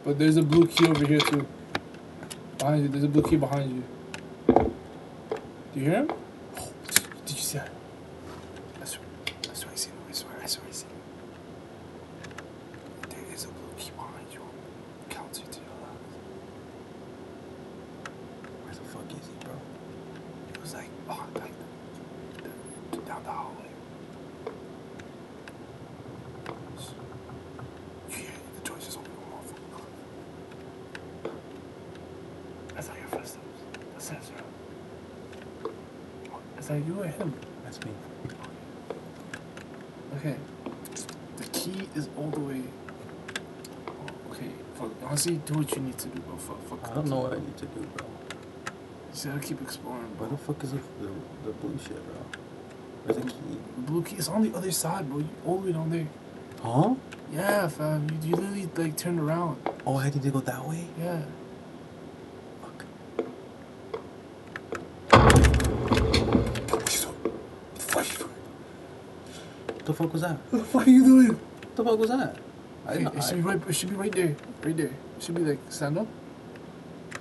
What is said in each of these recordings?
But there's a blue key over here too. Behind you. There's a blue key behind you. Do you hear him? Oh, did you see that? I swear I see him. I swear I see him. There is a blue key behind you. Counts you to your left. Where the fuck is he, bro? It was like, oh, like down the hallway. Yeah, the door just opened. That's not your footsteps. That's it, bro. Is that you or him? That's me. Okay. The key is all the way. Oh, okay. Fuck. Honestly, do what you need to do, bro. Fuck. I don't know what I need to do, bro. You just gotta keep exploring, bro. Where the fuck is the blue shit, bro? Where's the key? The blue key is on the other side, bro. You all the way down there. Huh? Yeah, fam. You literally like turned around. Oh, I need to go that way? Yeah. Fuck. The fuck was that? What the fuck are you doing? The fuck was that? It should be right there. Right there. It should be like stand up.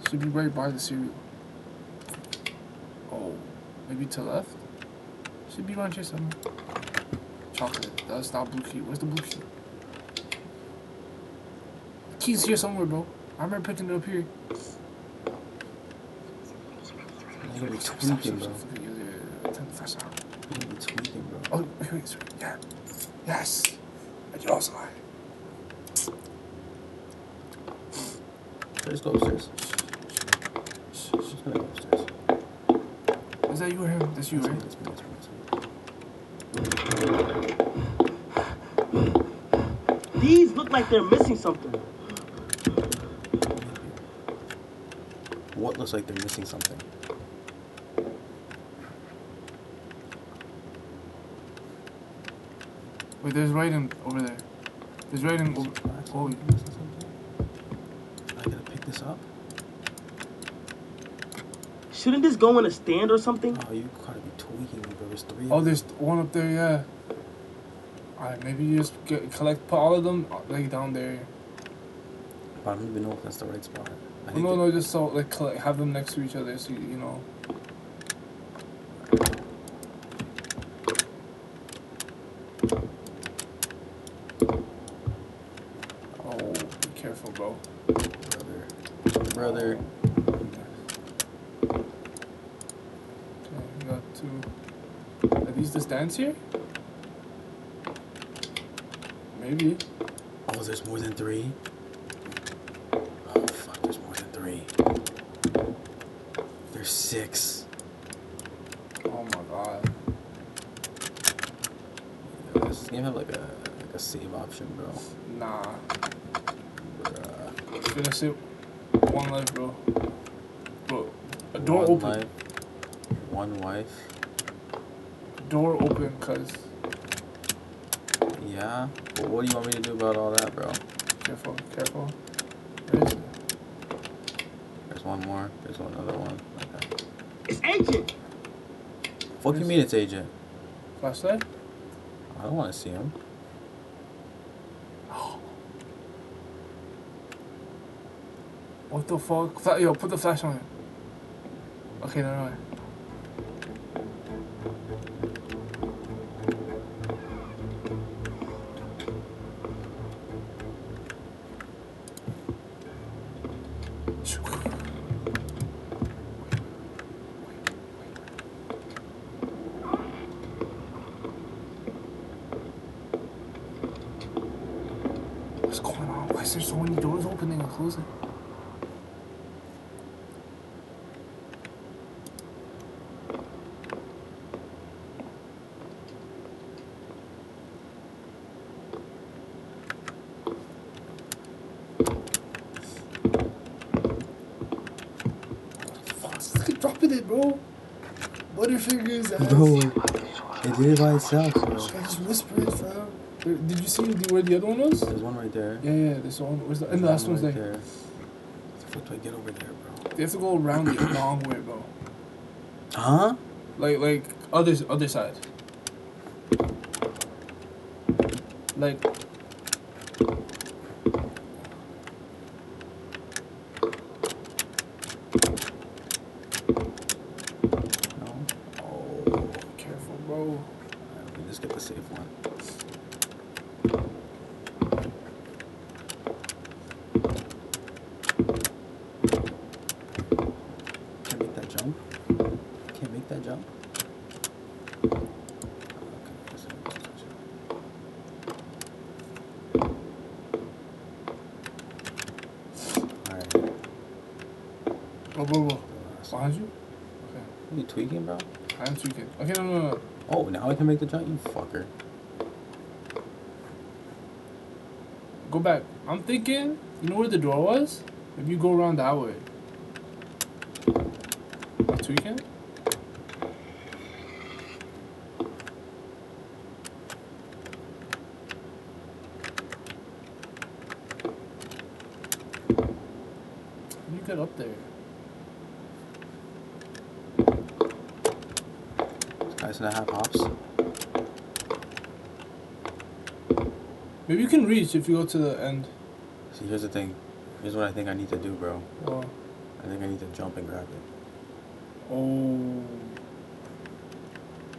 It should be right by the cereal. Oh, maybe to the left. Should be around here somewhere. Chocolate. That's not blue key. Where's the blue key? The key's here somewhere, bro. I remember picking it up here. You're gonna be tweaking, bro. Turn the flash on. You're gonna be tweaking, bro. Oh, wait. Yeah. Yes. I get outside. Let's go upstairs. Just gonna go upstairs. Is that you or him? That's you, right? That's me. These look like they're missing something. What looks like they're missing something? Wait, there's writing over there. There's writing over. Oh, I gotta pick this up? Shouldn't this go in a stand or something? Oh, you gotta be tweaking me, bro. There's three. oh, there's one up there, yeah. Alright, maybe you just put all of them like down there. But I don't even know if that's the right spot. I Oh, think no, just so like have them next to each other, so you know. Oh, be careful, bro. Brother. Okay, we got two. Are these the stands here? Maybe. Oh, there's more than three? Oh, fuck, there's more than three. There's six. Oh my god. Yeah, does this game have like a save option, bro? Nah. Bruh. Finish it. One life, bro. Bro, a door One open. life, one wife. Door open, cuz. Yeah? But what do you want me to do about all that, bro? Careful. Where is it? There's one more. There's another one. Okay. It's Agent! Fuck you mean it's Agent? Flashlight? I don't want to see him. What the fuck? Yo, put the flash on it. Okay, no. What's going on? Why is there so many doors opening and closing? Fuck, dropping it, bro. Butterfingers, ass. Bro, it did it by itself, bro. I just whispered, fam. Did you see where the other one was? There's one right there. Yeah, there's one. Where's the? And the last one's right there. there. How the fuck do I get over there, bro? They have to go around the long way, bro. Huh? Like other side. Like Let me just get the safe one. Can't make that jump. Can't make that jump. Alright. Whoa. Behind you? Okay. Are you tweaking, bro? I'm tweaking. Okay, no. Oh, now I can make the jump, you fucker. Go back. I'm thinking, you know where the door was? Maybe you go around that way. I'm tweaking? How do you get up there? This guy's gonna have hops. Maybe you can reach if you go to the end. See, here's the thing. Here's what I think I need to do, bro. Oh. I think I need to jump and grab it. Oh.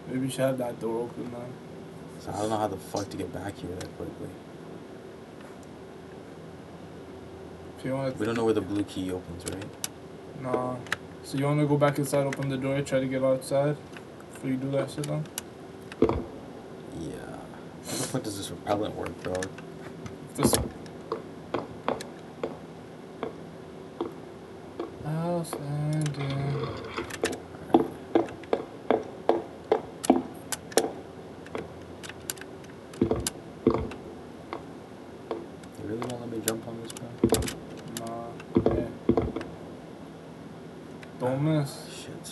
Maybe you should have that door open, man. So I don't know how the fuck to get back here that quickly. If you want We don't know where the blue key opens, right? Nah. So you want to go back inside, open the door, try to get outside before you do that shit, then? Yeah. How the fuck does this repellent work, bro? This. Outstanding. You really won't let me jump on this, bro? Nah. Yeah. Don't miss. Shit.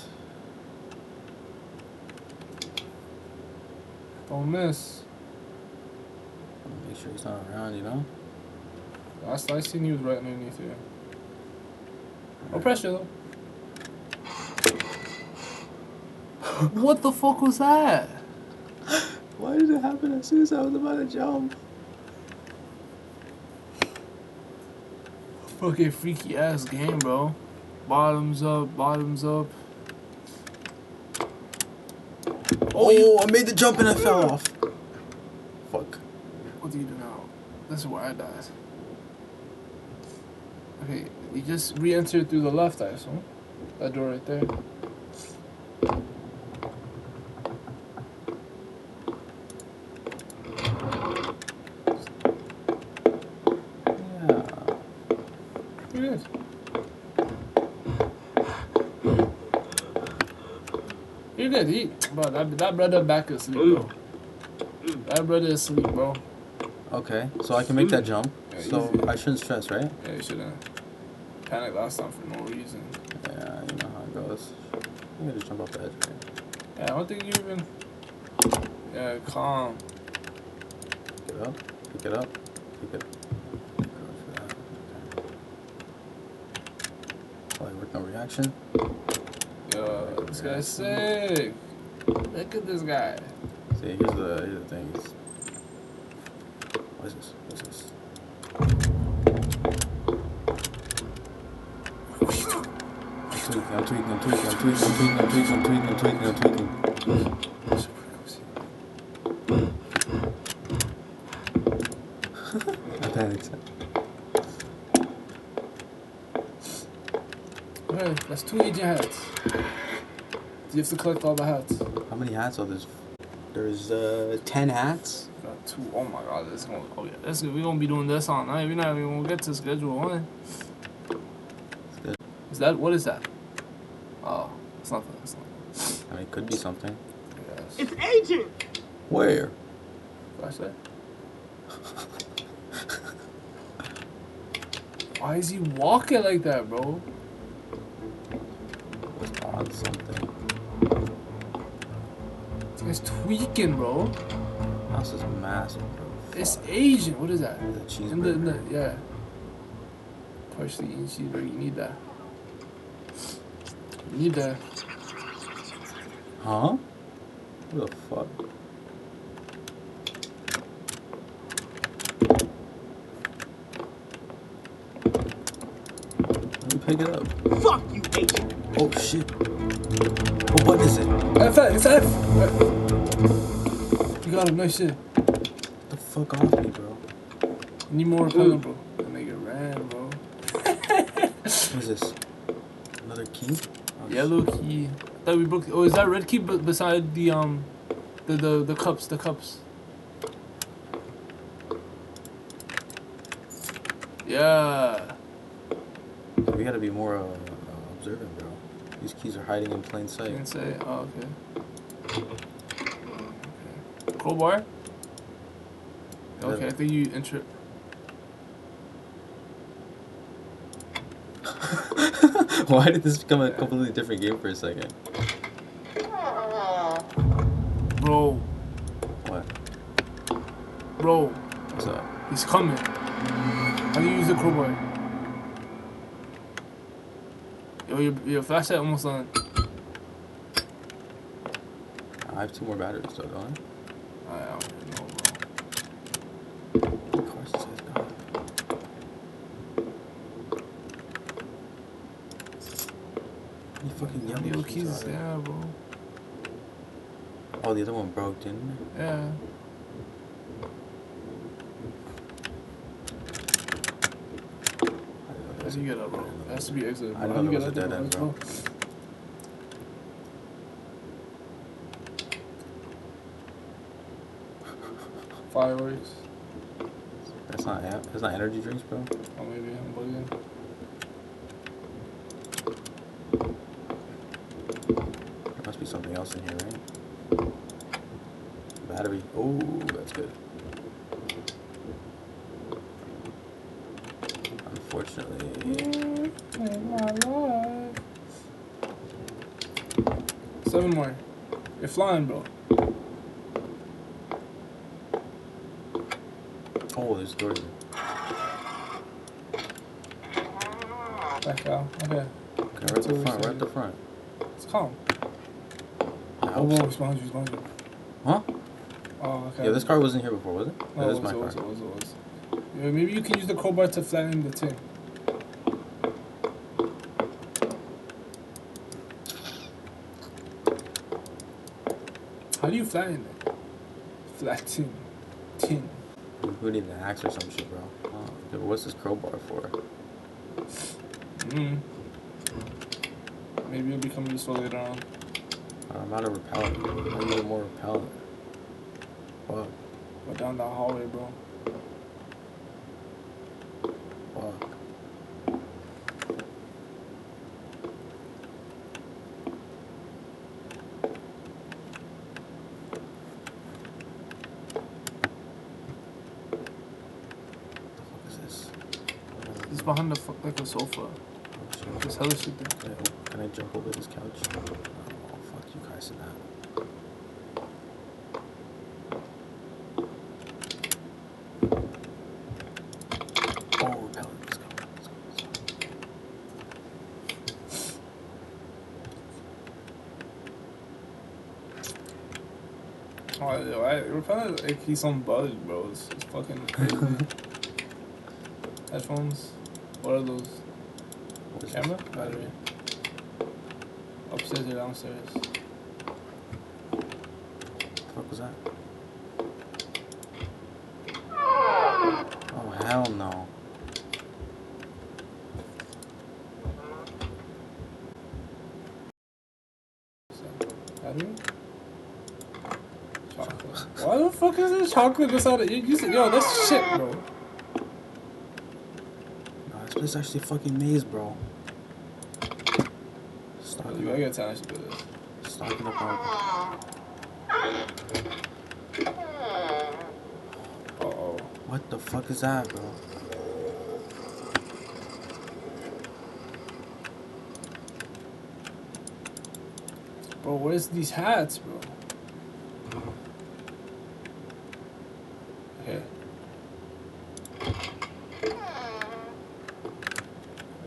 Don't miss. Make sure he's not around, you know? Last I seen, he was right underneath you. No pressure, though. What the fuck was that? Why did it happen as soon as I was about to jump? Fucking freaky ass game, bro. Bottoms up. Oh, I made the jump and I fell off. Fuck. What do you do now? This is where I died. Okay, you just re-entered through the left, I assume. That door right there. Yeah. Look at this. You're good. Bro, that brother back is asleep, bro. That brother is asleep, bro. Okay, so I can make that jump. Yeah, So easy. I shouldn't stress, right? Yeah, you shouldn't panic last time for no reason. Yeah, you know how it goes. I'm gonna just jump off the edge, right? Yeah, I don't think you even. Yeah, calm. Pick it up. Pick it up. Pick it up. Okay. Work no reaction. Yo, this guy's sick. Look at this guy. See, here's the thing. What is this? What's this? I'm tweaking. I panicked. Alright, that's 2 agent hats. You have to collect all the hats. How many hats are there? There's 10 hats. Got 2. Oh my god, this is gonna. Oh yeah, this we're gonna be doing this all night. We're not even gonna get to schedule 1. Is that what is that? Oh, it's nothing. It's nothing. I mean, it could be something. Yes. It's Agent! Where? Flashlight. Why is he walking like that, bro? On something. This guy's tweaking, bro. House is massive, bro. It's Asian. What is that? The cheeseburger. Yeah. Partially eaten cheeseburger. You need that. You need that. Huh? What the fuck? Let me pick it up. Fuck you, Agent! Oh shit. What button is it? F. It's F. You got him. Nice shit. Get the fuck off me, bro. You need more repellent, bro. That nigga ran, bro. What is this? Another key? Oh, Yellow key. I thought we broke. Oh, is that red key beside the cups? The cups. Yeah. We gotta be more observant, bro. These keys are hiding in plain sight. Didn't say. Oh, okay. Crowbar. Okay, I think you enter. Why did this become a completely different game for a second? Bro. What? Bro. What's up? He's coming. How do you use the crowbar? Yo, your flashlight almost done. I have 2 more batteries, though, don't I don't even know, bro. I? Of course it says God. You fucking yellow Yellow keys, keys, yeah, bro. Oh, the other one broke, didn't it? Yeah. How do you get up, bro? It has to be exit. I How know do you there get was a up there, dead end, bro? bro. Fireworks. That's not energy drinks, bro. Oh, maybe I'm bugging. There must be something else in here, right? Battery. Oh, that's good. Unfortunately. My life. 7 more. You're flying, bro. Oh, there's a door here. Back out. Okay. Okay, right at the front, right at the front. It's calm. I Oh, hope whoa, so. it's behind you, it's behind you. Huh? Oh, okay. Yeah, this car wasn't here before, was it? No, Yeah, it this is my car. was. Yeah, maybe you can use the crowbar to flatten the tin. How do you flatten it? Flatten. Tin. We need an axe or some shit, bro. Dude, what's this crowbar for? Maybe it'll become useful later on. I'm out of repellent. I need more repellent. Fuck. Go down that hallway, bro. Fuck. It's behind the like a sofa. There's hella shit there. Can I jump over this couch? Oh, fuck you guys in that. Oh, repellent. Let's go. Oh, yo, we're probably like he's on buzz, bro. It's fucking crazy. Headphones. What are those? Camera? Battery. Upstairs or downstairs? What the fuck was that? Oh, hell no. Battery? Chocolate. Why the fuck is there chocolate beside it? You said, yo, that's shit, bro. No, this place is actually a fucking maze, bro. You gotta get time to do this. Stocking up on. Uh-oh. What the fuck is that, bro? Bro, where's these hats, bro? Okay.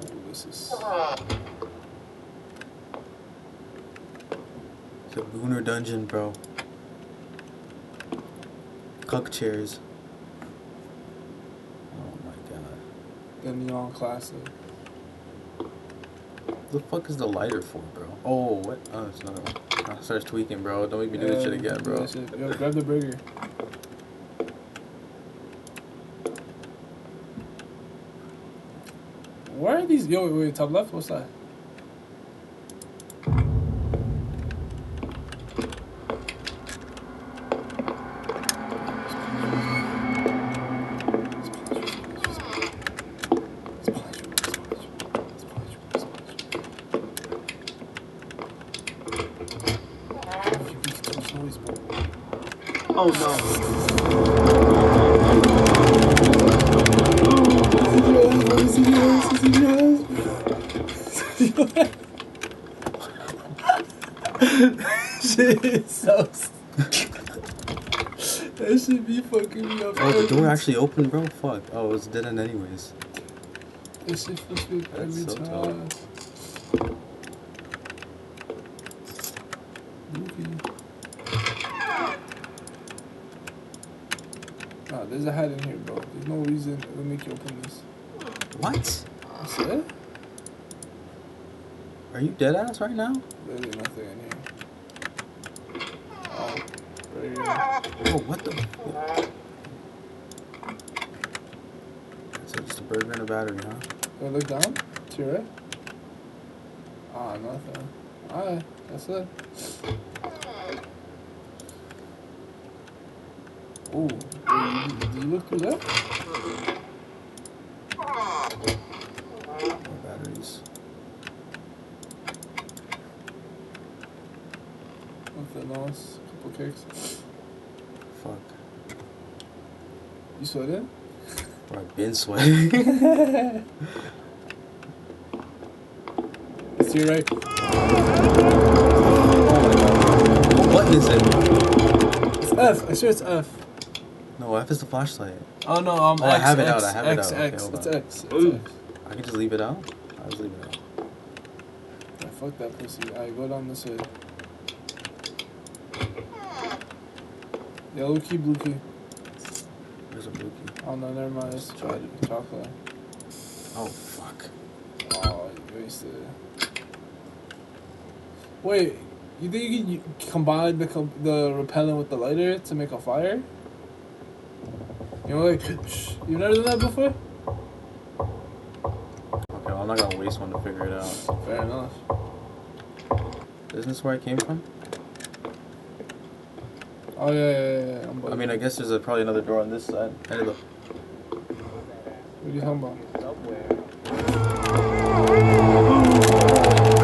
Oh, this is... It's a Gooner dungeon, bro. Cuck chairs. Oh my god. The neon classic. What the fuck is the lighter for, bro? Oh, what? Oh, it's another one. Starts tweaking, bro. Don't make me do this shit again, bro. Yo, grab the burger. Where are these? Yo, wait, top left? What's that? Oh no. Shit is so. That should be fucking me up. Oh, the door actually opened, bro? Fuck. Oh, it was dead end anyways. This shit fucks me up every so time. Nah, there's a hat in here, bro. There's no reason to make you open this. What? That's it? Are you dead ass right now? There's nothing in here. Oh, right here. Oh, what the? So just a burger and a battery, huh? Go look down. To your right. Ah, nothing. Alright, that's it. Oh, did you look through that? More batteries. Nothing else. Couple kicks. Fuck. You sweating? Bro, I've been sweating. It's to your right. What button is it? It's F. I swear it's F. No, F is the flashlight. Oh no, Oh, X, I have it X, out, I have it X, out. Okay, X. hold It's on. X. It's Ooh. X. I can just leave it out? I'll just leave it out. Yeah, fuck that pussy. Alright, go down this way. Yellow key, blue key. There's a blue key. Oh no, never mind. It's chocolate. Oh, fuck. Oh, you wasted it. Wait, you think you can combine the repellent with the lighter to make a fire? You know, like, you've never done that before? Okay, well, I'm not gonna waste one to figure it out. Fair enough. Isn't this where I came from? Oh yeah. I mean, I guess there's probably another door on this side. Hey, look. What are you talking about?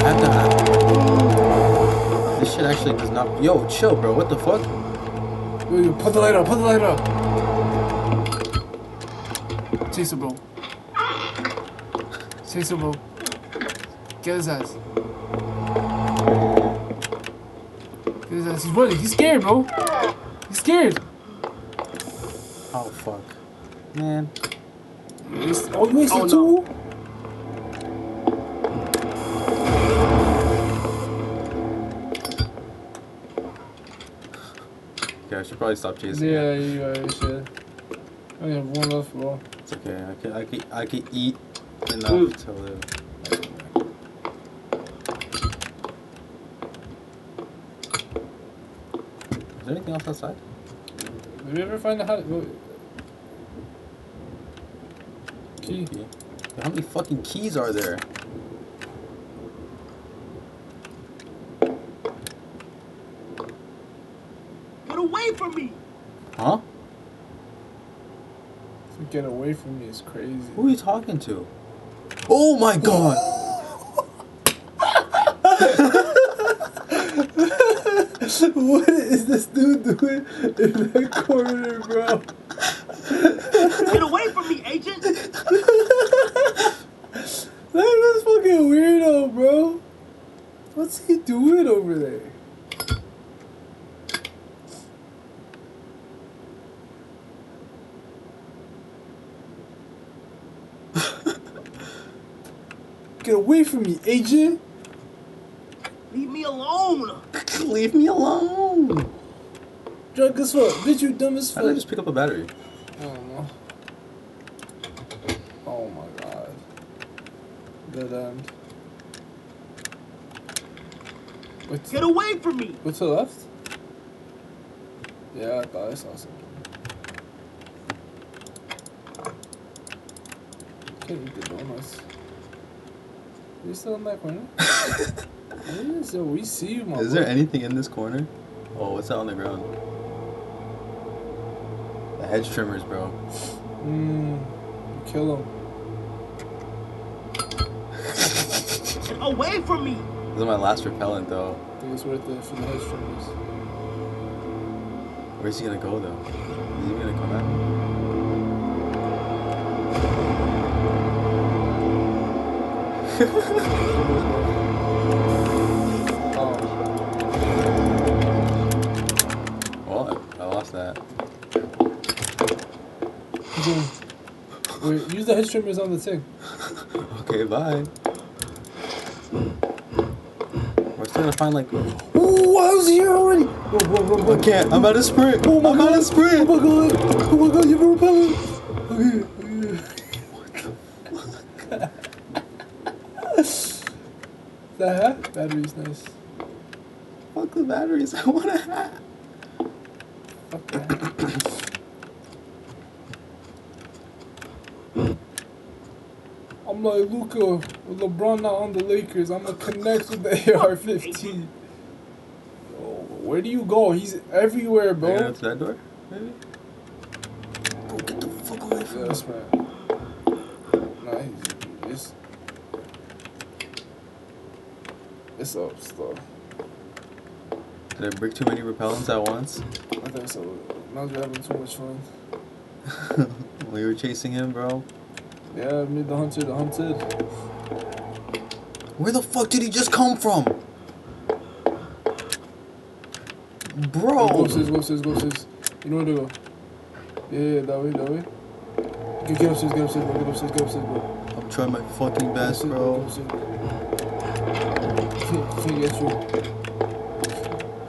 I have to have... This shit actually does not... Yo, chill, bro. What the fuck? Yo, put the light up. Put the light up. Chase him, bro. Chase him, bro. Get his ass. Get his ass. He's running. He's scared, bro. He's scared. Oh, fuck. Man. You wasted two? no. Okay, I should probably stop chasing. Yeah, it. you should. I only have one left, bro. It's okay. I can eat enough to live. Is there anything else outside? Did we ever find the hat? Key. Key. How many fucking keys are there? Get away from me! Huh? To get away from me is crazy. Who are you talking to? Oh my god! What is this dude doing in that corner, bro? Get away from me, agent! That is fucking weirdo, bro. What's he doing over there? Get away from me, agent! Leave me alone! Leave me alone! Drunk as fuck. Bitch, you dumb as How did I fuck. just pick up a battery? I don't know. Oh my god. Dead end. What's, Get away from me! what's to the left? Yeah, I thought I saw something. Can't eat the donuts. You still in that corner? Yo, we see you, my Is boy. there anything in this corner? Oh, what's that on the ground? The hedge trimmers, bro. Kill him. Get away from me! This is my last repellent, though. I think it's worth it for the hedge trimmers. Where's he gonna go, though? Is he gonna come at me? Well, I lost that. Wait, use the hedge trimmers on the thing. Okay, bye. We're still gonna find like. Ooh, I was here already! I can't. I'm out of sprint. I'm out of sprint. Oh my god! Oh my god, you have a repellent! Okay. That hat? Battery's nice. Fuck the batteries. I want a hat. Fuck that. I'm like Luka, with LeBron not on the Lakers. I'm gonna connect with the AR-15. Yo, where do you go? He's everywhere, Are you gonna bro. go to that door? Maybe. Bro, get the fuck away from me. Yes, man. Nah, it's up stuff. Did I break too many repellents at once? I think so. Now we're having too much fun. We were chasing him, bro. Yeah, me the hunted. Where the fuck did he just come from? Bro! Go upstairs. You know where to go. Yeah, that way. Get upstairs, bro. I'm trying my fucking best, bro. Can't get you.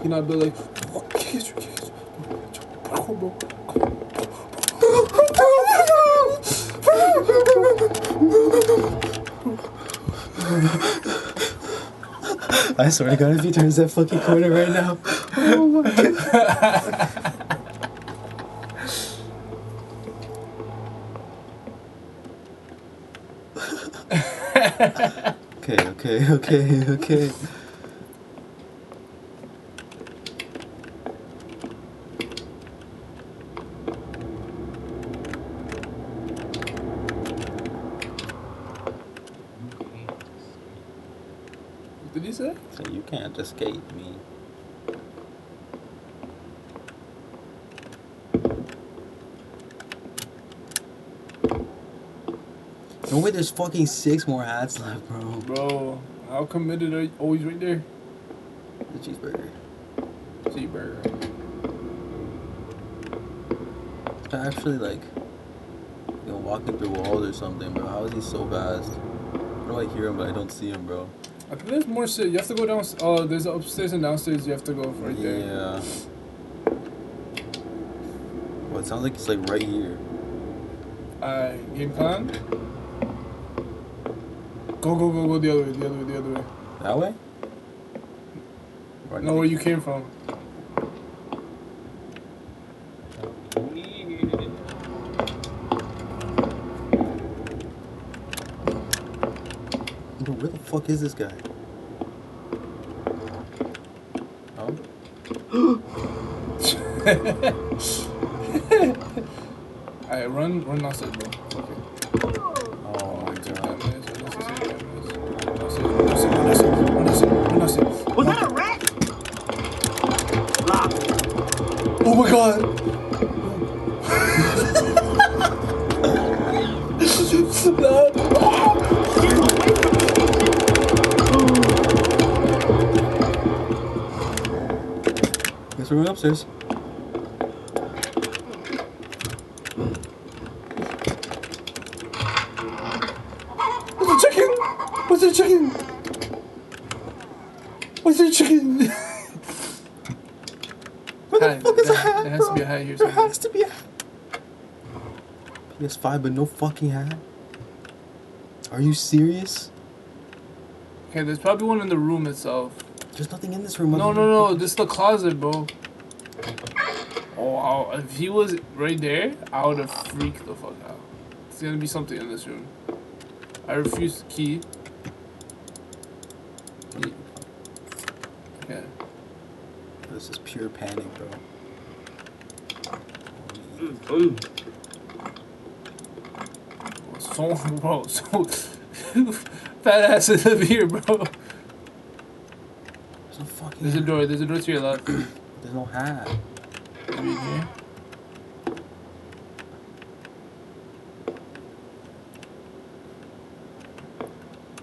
He not built like, can't get you. Come on, bro. I swear to God, if he turns that fucking corner right now. Oh my God. Okay. What did he say? So you can't escape me. No way, there's fucking 6 more hats left, bro. Bro, how committed are you? Oh, he's right there. The cheeseburger. Cheeseburger. This guy actually, like, walking through walls or something, bro. How is he so fast? How do I hear him, but I don't see him, bro? I think there's more shit. You have to go down. There's upstairs and downstairs. You have to go right there. Yeah. Well, it sounds like it's, like, right here. Game plan. Go the other way. That way? Or Know where you came from. Bro, where the fuck is this guy? Oh? Alright, run downstairs, bro. Okay. Oh my God. Run downstairs. Was that a rat? Lock. Oh my god! Get away from Guess we're going upstairs. What's the chicken? Where the fuck is a hat, There has to be a hat here There somewhere. has to be a hat. PS5, but no fucking hat? Are you serious? Okay, there's probably one in the room itself. There's nothing in this room. No. This is the closet, bro. Oh, if he was right there, I would have freaked the fuck out. There's gonna be something in this room. I refuse to key. Okay. This is pure panic, bro. So, bro, so fat ass is up here, bro. There's no fucking. There's a door to your left. There's no hat. Maybe in here.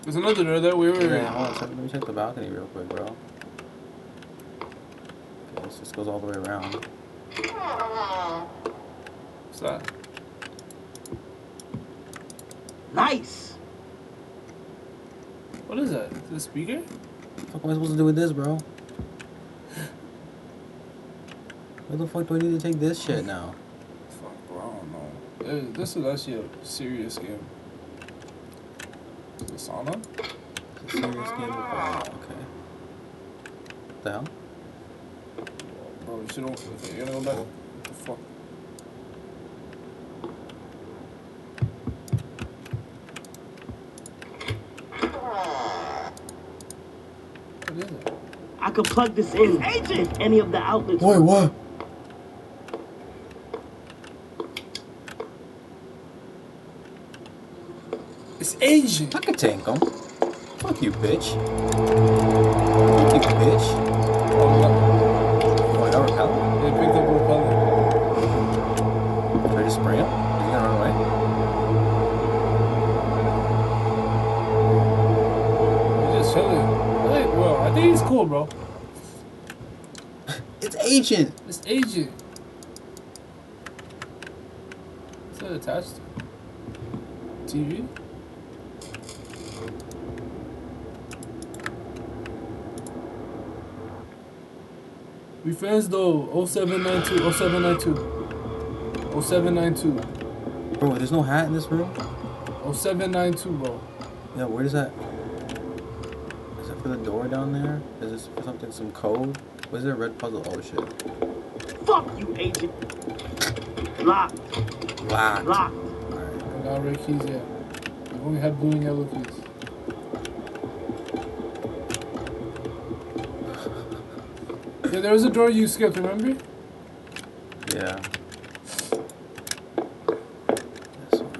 There's another door there. Wait. Yeah, hold on, let me check the balcony real quick, bro. Okay, this just goes all the way around. What's that? Nice. What is that? Is it a speaker? What am I supposed to do with this, bro? Where the fuck do I need to take this shit now? Fuck, bro, I don't know. This is actually a serious game. Is it sauna? It's a serious game. Oh, okay. What the hell? Bro, you should okay, you're gonna go back. What the fuck? What is it? I could plug this in with any of the outlets. Wait, what? It's Asian. I could tank him. Fuck you, bitch. Fuck you, bitch. Oh, Oh, that repellent? they picked up a repellent. Should I just spray him? Is he gonna run away? He's just chilling. Well, I think he's cool, bro. It's Agent! It's Asian. What's that attached to? TV? We friends though. 0792. 0792. 0792. Bro, there's no hat in this room? 0792, bro. Yeah, where is that? Is that for the door down there? Is this for something, some code? What is it, a red puzzle? Oh shit. Fuck you, agent. Locked. Locked. Locked. Alright. I got red keys yet. We only have blue and yellow keys. Yeah, there was a door you skipped, remember? Yeah. This one.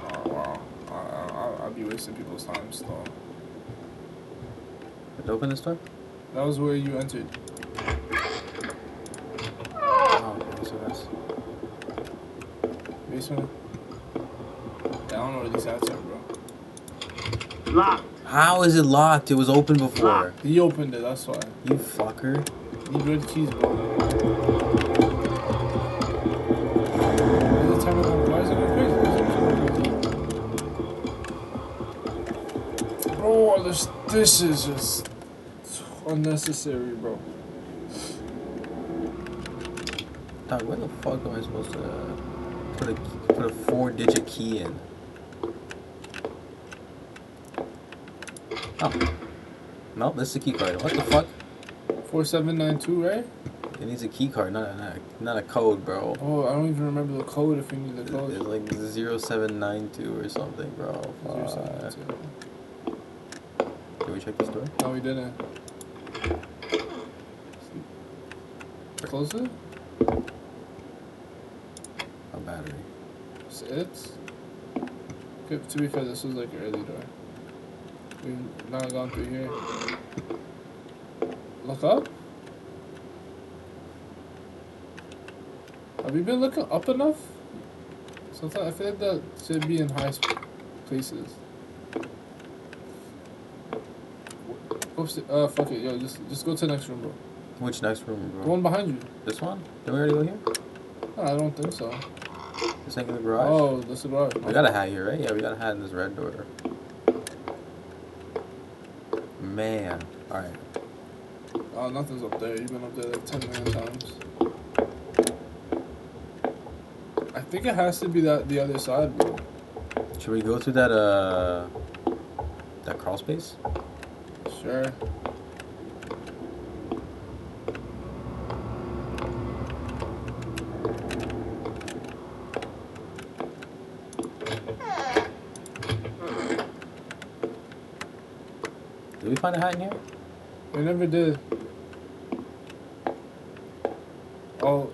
Oh, wow. I'll be wasting people's time still. Did you open this door? That was where you entered. Oh, okay, so that's... Basement? Yeah, I don't know where these hats are, bro. Locked. How is it locked? It was open before. He opened it, that's why. You fucker. Need red keys, bro. Why is it going crazy? Bro, this is just unnecessary, bro. Dog, where the fuck am I supposed to put a 4-digit key in? Oh. No, this is the key card. What the fuck? 4792, right? It needs a key card, not a code, bro. Oh, I don't even remember the code if we need the It's code. like 0792 or something, bro. Fuck. 0792. Did we check this door? No, we didn't. Close it? A battery. It's it? Okay, to be fair, this was like an early door. We've not gone through here. Look up? Have we been looking up enough? Sometimes I feel like that should be in high places. Fuck it, yo, just go to the next room, bro. Which next room, The bro? one behind you. This one? Did we already go here? No, I don't think so. This ain't in the garage? Oh, this is right. We got a hat here, right? Yeah, we got a hat in this red door. Man. Alright. Oh, nothing's up there. You've been up there like 10 million times. I think it has to be the other side, bro. Should we go to that, That crawl space? Sure. Did we find a hat in here? We never did. Oh.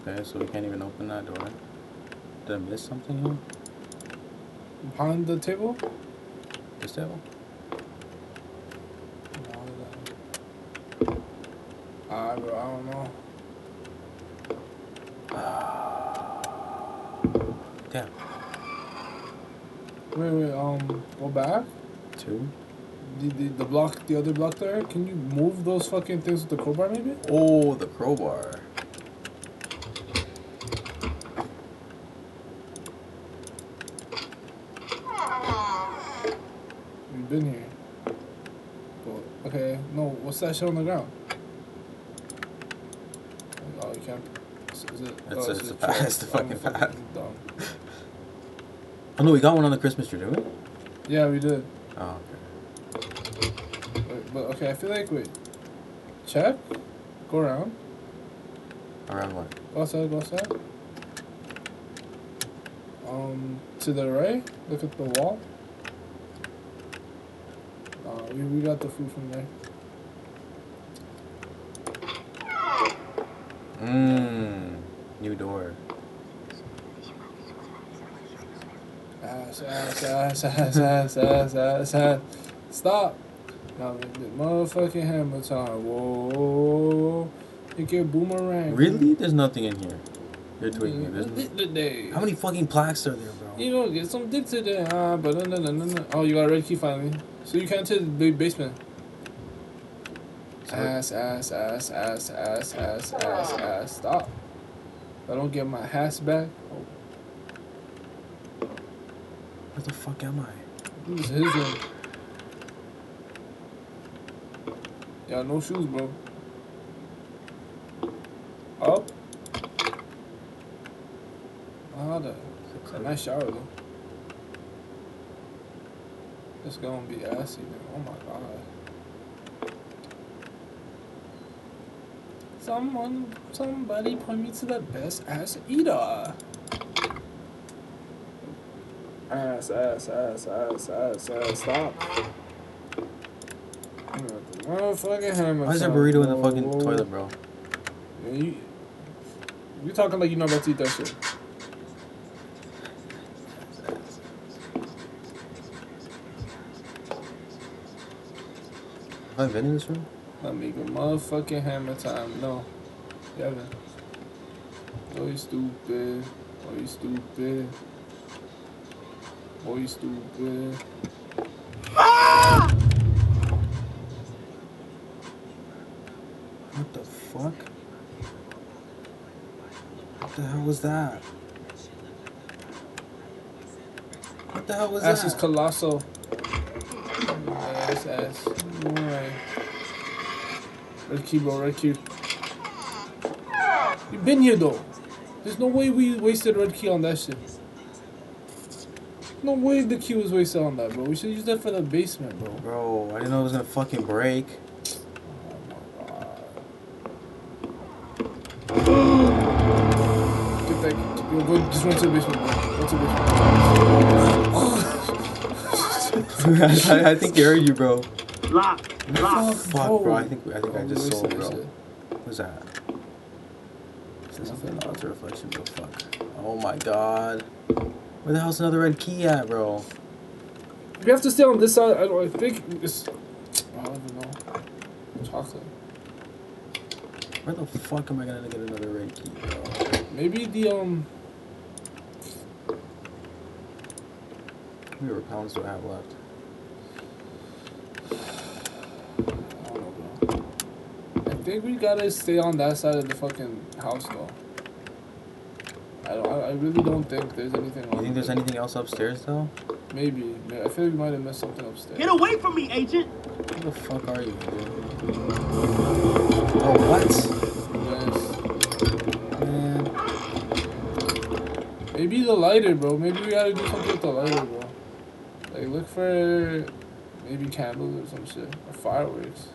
Okay, so we can't even open that door. Did I miss something here? Behind the table? This table? Bro, I don't know. Damn. Wait, go back? 2? The block, the other block there? Can you move those fucking things with the crowbar maybe? Oh, the crowbar. We've been here. Well, okay, no, what's that shit on the ground? Oh, you can't. Is it? It's, oh, it's, a the chair. path. It's the I'm fucking path. dumb. Oh no, we got one on the Christmas tree, didn't we? Yeah, we did. Oh, okay. Wait, but okay, I feel like, wait. Check? Go around. Around what? Go outside, go outside. To the right, look at the wall. We got the food from there. New door. Ass. Stop. Now the motherfucking hammer time. Whoa. It get boomerang. Really? There's nothing in here. You're tweaking me. There's Today. How many fucking plaques are there, bro? You know, get some dick today. But no. Oh, you got a red key finally. So you can't enter the basement. Ass. Stop. If I don't get my ass back. Oh, Where the fuck am I? this is his room. Yeah, no shoes, bro. Up. It's a nice shower though. It's gonna be assy, man. Oh my god. Somebody point me to the best ass eater. Ass. Stop. Motherfucking hammer. Why is there a burrito in the fucking toilet, bro? Man, you talking like you know about to eat that shit. Have I been in this room? Let me go motherfucking hammer time. No. You haven't. Oh, you stupid. What the fuck? What the hell was that? What the hell was Ass that? is colossal. Ass. Alright. Red key, bro. Red key. You've been here, though. There's no way we wasted red key on that shit. No way the key was wasted on that, bro. We should use that for the basement, bro. Bro, I didn't know it was gonna fucking break. Get that. Yo, go. Just run to the basement, bro. Run to the basement. I think he heard you, bro. Lock. Fuck, bro. I think I Oh, just sold, wasted that bro. shit. What's that? Is this something? No, it's a reflection, bro. Fuck. Oh my god. Where the hell's another red key at, bro? We have to stay on this side. I think it's. I don't even know. Chocolate. Where the fuck am I gonna get another red key, bro? Maybe the How many repellents do I have left? I don't know, bro. I think we gotta stay on that side of the fucking house, though. I really don't think there's anything. You think there's anything else upstairs, though? Maybe. I feel like we might have missed something upstairs. Get away from me, agent. Where the fuck are you, dude? Oh, what? Yes. Man. the lighter, bro. Maybe we gotta do something with the lighter, bro. Like, look for maybe candles or some shit. Or fireworks.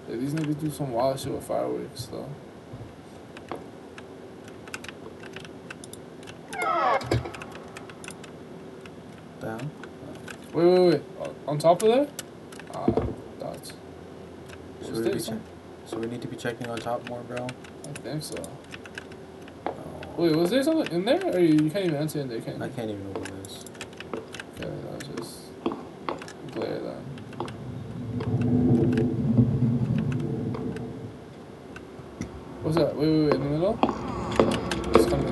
Like, these niggas do some wild shit with fireworks, though. Down. Wait. On top of that? Dots. So we need to be checking on top more, bro. I think so. Oh, Wait, was there something in there? Or you can't even enter in there, can you? I can't even open this. Okay, that's just glare then. What's that? Wait, in the middle? It's coming.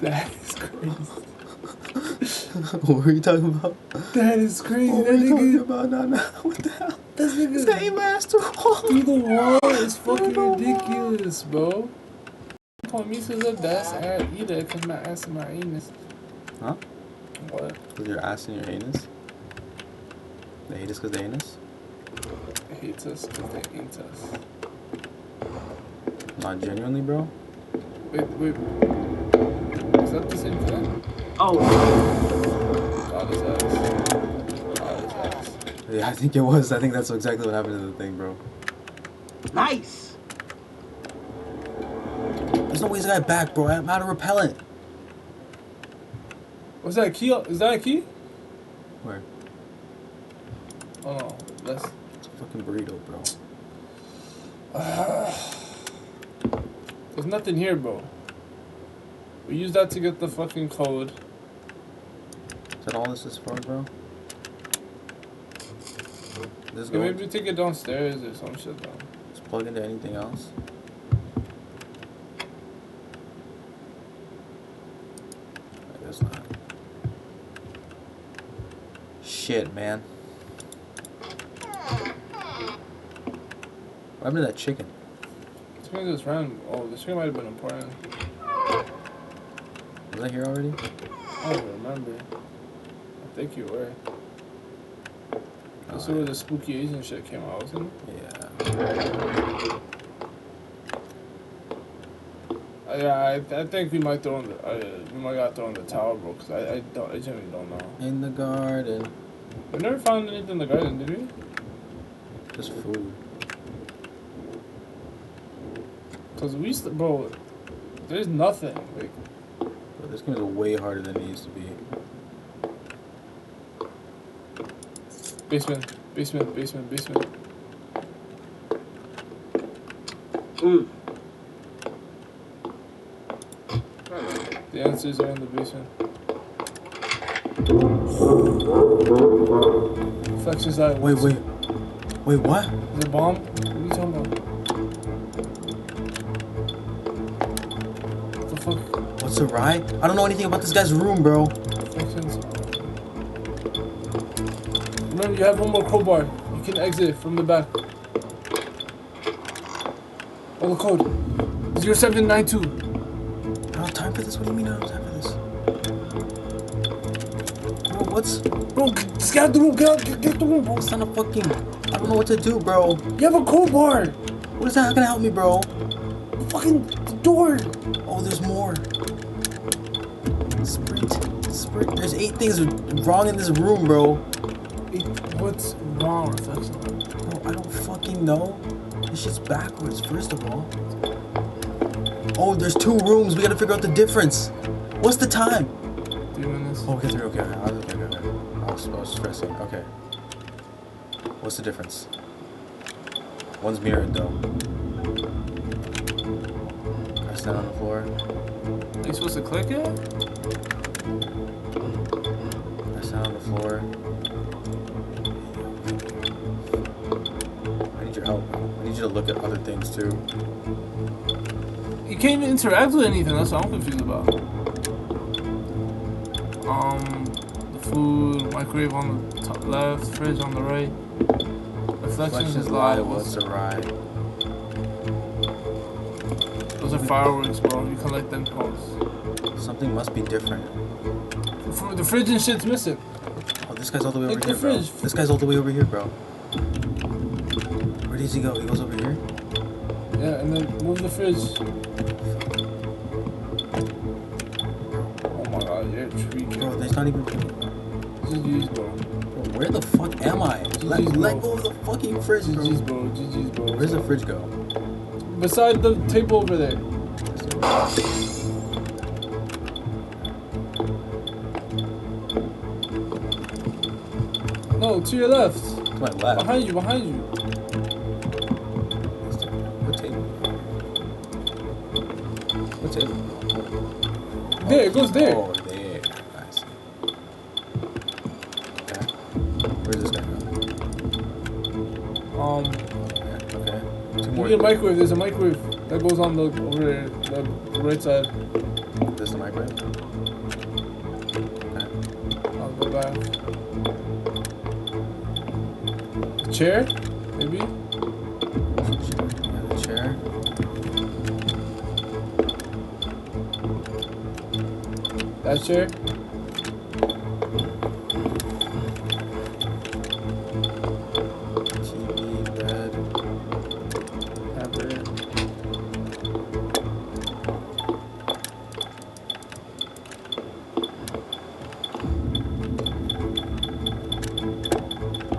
That is crazy. What were you talking about? That is crazy. What That were you talking nigga. about? Nah. What the hell? This nigga. The aim ass through Through the wall is fucking Through the ridiculous, bro. Point me to the best at either because my ass and my anus. Huh? What? With your ass and your anus? They hate us because they anus? They hate us because they ain't us. Not genuinely, bro? Wait. Is that the same thing? Oh, God is ass. God is ass. Yeah, I think it was. I think that's exactly what happened to the thing, bro. nice. There's no way he's got back, bro. I'm out of repellent. What's that key? Is that a key? Where? Oh no, that's. It's a fucking burrito, bro. There's nothing here, bro. We use that to get the fucking code. Is that all this is for, bro? This Yeah, go. maybe we take it downstairs or some shit, though. Just plug into anything else. I guess not. Shit, man. What happened to that chicken? This guy just ran. Oh, this guy might have been important. Was I here already? I don't remember. I think you were. This is where the spooky Asian shit came out, wasn't it? Yeah. Yeah, I think we might throw in the we might got throw in the tower, bro. Cause I genuinely don't know. In the garden. We never found anything in the garden, did we? Just food. Cause we used to, bro. There's nothing. Like, But this game is way harder than it used to be. basement. The answers are in the basement. Flex's eye. Wait, what? The bomb? What are you talking about? What the fuck? What's a ride? I don't know anything about this guy's room, bro. Flex's. Remember, you have one more crowbar. You can exit from the back. Oh, the code. 0792. I don't have time for this. What do you mean I don't have time for this? Bro, what's... Bro, just get out the room. Get the room, bro. It's not a fucking... I don't know what to do, bro. You have a crowbar. What is that gonna help me, bro? The fucking door. Oh, there's more. Sprint. There's 8 things wrong in this room, bro. What's wrong with us? Bro, I don't fucking know. This shit's backwards, first of all. Oh, there's 2 rooms. We gotta figure out the difference. What's the time? 3 minutes. Oh, we got 3. Okay. I was stressing. Okay. What's the difference? One's mirrored, though. I stand on the floor. Are you supposed to click it? I stand on the floor. I need your help. I need you to look at other things, too. You can't even interact with anything. That's what I'm confused about. The food, microwave on the top left, fridge on the right. Reflections is live. What's a ride? Those are fireworks, bro. You collect them posts. Something must be different. The fridge and shit's missing. Oh, This guy's all the way over Take here, the bro. fridge. This guy's all the way over here, bro. Where does he go? He goes over here? Yeah, and then move the fridge. Oh my god, you're tweaking. Bro, there's not even... GG's, bro. Bro, where the fuck am I? Let go of the fucking fridge, bro. GG's, bro. GG's, bro. Where's the fridge go? Beside the table over there. No, to your left. To my left. Behind you, behind you. What table? What table? There, it goes there. Oh, there. I see. Okay. Where's this guy go? Okay. Two Give more. me a microwave. There's a microwave that goes on the over there, the right side. This is the microwave? Okay. I'll go back. A chair, maybe. Yeah, the chair. That chair. TV, bed. That bed.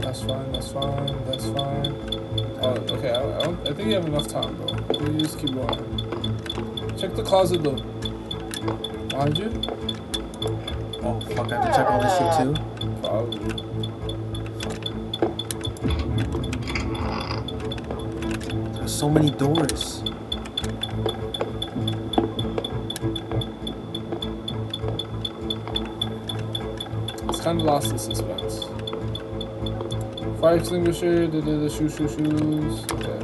That's fine. That's fine. That's fine. Oh, okay. I think you have enough time, bro. I think you just keep going. Check the closet though. Behind you? Oh, fuck, I have to check all this shit too? Probably. There's so many doors. It's kind of lost in suspense. Fire extinguisher, the shoes. Okay.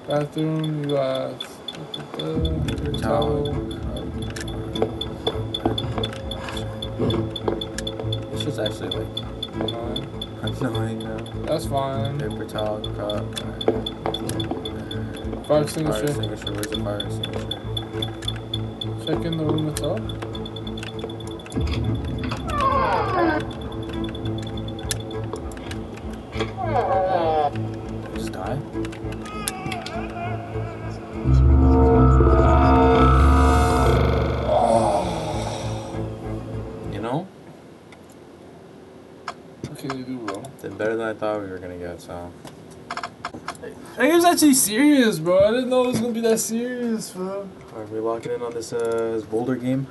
Bathroom, you got paper towel. This shit's actually like Nine. annoying now. That's fine. Paper towel, cup. Fire Fire extinguisher. extinguisher. Where's the fire extinguisher? Check in the room itself. Just die? You know? What can you do, bro? Did better than I thought we were gonna get, so. That game's actually serious, bro. I didn't know it was gonna be that serious, bro. Are we locking in on this Boulder game?